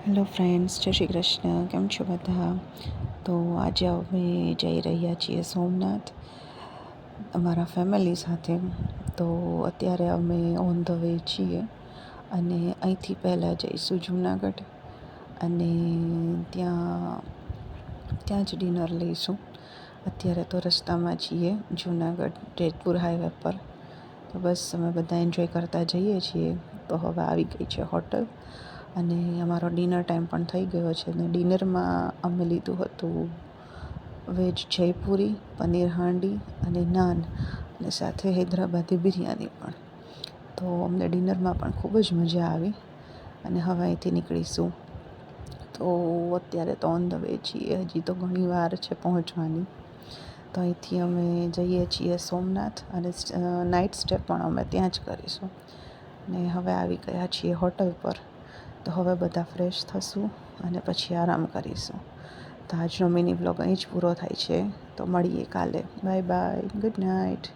Hello friends, જય શ્રી કૃષ્ણ. કેમ છો બધા? તો આજે અમે જઈ રહ્યા છીએ સોમનાથ અમારા ફેમિલી સાથે. તો અત્યારે અમે ઓન ધ વે છીએ અને અહીંથી પહેલાં જઈશું જુનાગઢ અને ત્યાં જ ડિનર લઈશું. અત્યારે તો રસ્તામાં છીએ જુનાગઢ જેતપુર હાઈવે પર. તો બસ અમે બધા એન્જોય કરતા જઈએ છીએ. તો હવે આવી ગઈ છે હોટલ અને અમારો ડિનર ટાઈમ પણ થઈ ગયો છે. અને ડિનરમાં અમે લીધું હતું વેજ જયપુરી, પનીર હાંડી અને નાન અને સાથે હૈદરાબાદી બિરયાની પણ. તો અમને ડિનરમાં પણ ખૂબ જ મજા આવી અને હવે અહીંથી નીકળીશું. તો અત્યારે તો ઓન ધ વે છીએ, હજી તો ઘણી વાર છે પહોંચવાની. તો અહીંથી અમે જઈએ છીએ સોમનાથ અને નાઇટ સ્ટે પણ અમે ત્યાં જ કરીશું. ને હવે આવી ગયા છીએ હોટલ પર. તો હવે બધા ફ્રેશ થશું અને પછી આરામ કરીશું. તો આજનો મિની વ્લોગ અહીં જ પૂરો થાય છે. તો મળીએ કાલે. Bye bye, good night.